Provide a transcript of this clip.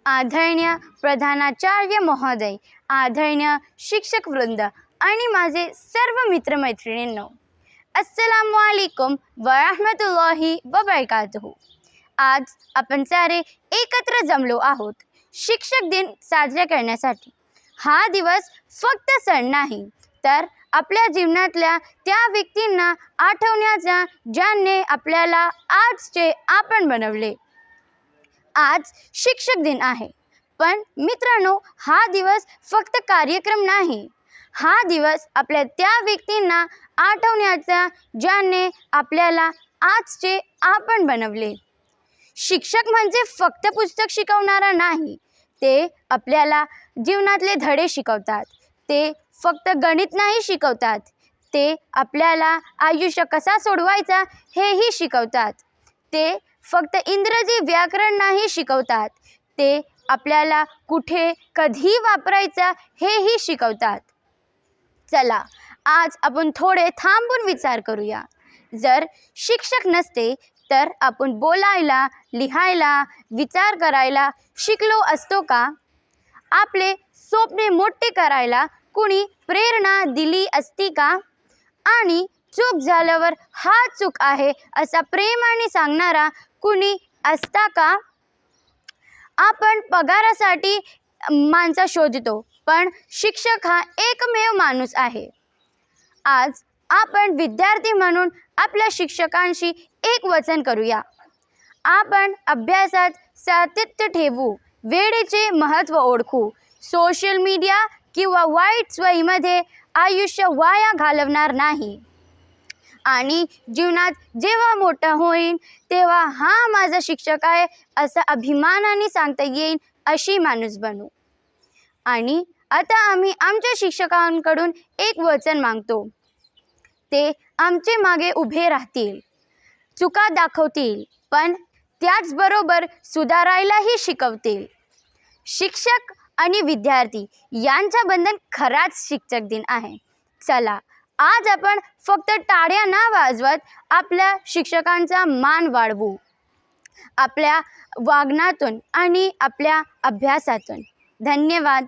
आदरणीय प्रधानाचार्य महोदय, आदरणीय शिक्षक वृंद आणि माझे सर्व मित्रमैत्रिणींनो, अस्सलामु अलैकुम व रहमतुल्लाहि व बरकातुहू। आज आपण सारे एकत्र जमलो आहोत शिक्षक दिन साजरा करण्यासाठी। हा दिवस फक्त सण नाही, तर आपल्या जीवनातल्या त्या व्यक्तींना आठवण्याचा ज्यांनी आपल्याला आजचे आपण बनवले। आज शिक्षक दिन आहे, पण मित्रांनो, हा दिवस फक्त कार्यक्रम नाही, हा दिवस आपल्या त्या व्यक्तींना आठवण्याचा ज्यांनी आपल्याला आजचे आपण बनवले। शिक्षक म्हणजे फक्त पुस्तक शिकवणारा नाही, ते आपल्याला जीवनातले धडे शिकवतात। ते फक्त गणित नाही शिकवतात, ते आपल्याला आयुष्य कसा सोडवायचा हेही शिकवतात। ते फक्त इंग्रजी व्याकरण नाही शिकवतात, ते आपल्याला कुठे कधी वापरायचा हेही शिकवतात। चला, आज आपण थोडे थांबून विचार करूया। जर शिक्षक नसते तर आपण बोलायला, लिहायला, विचार करायला शिकलो असतो का? आपले स्वप्ने मोठे करायला कुणी प्रेरणा दिली असती का? आणि चूक झाल्यावर हा चूक आहे असा प्रेमाने सांगणारा कुणी असता का? आपण पगारासाठी माणसं शोधतो, पण शिक्षक हा एकमेव माणूस आहे। आज आपण विद्यार्थी म्हणून आपल्या शिक्षकांशी एक वचन करूया। आपण अभ्यासात सातत्य ठेवू, वेळेचे महत्त्व ओळखू, सोशल मीडिया किंवा वाईट सवयीमध्ये आयुष्य वाया घालवणार नाही, आणि जीवनात जेव्हा मोठा होईन तेव्हा हा माझा शिक्षक आहे असं अभिमानाने सांगता येईल अशी माणूस बनू। आणि आता आम्ही आमच्या शिक्षकांकडून एक वचन मागतो, ते आमचे मागे उभे राहतील, चुका दाखवतील, पण त्याचबरोबर सुधारायलाही शिकवतील। शिक्षक आणि विद्यार्थी यांचा बंधन खराच शिक्षक दिन आहे। चला, आज आपण फक्त टाळ्या न वाजवत आपल्या शिक्षकांचा मान वाढवू, आपल्या वागण्यातून आणि आपल्या अभ्यासातून। धन्यवाद।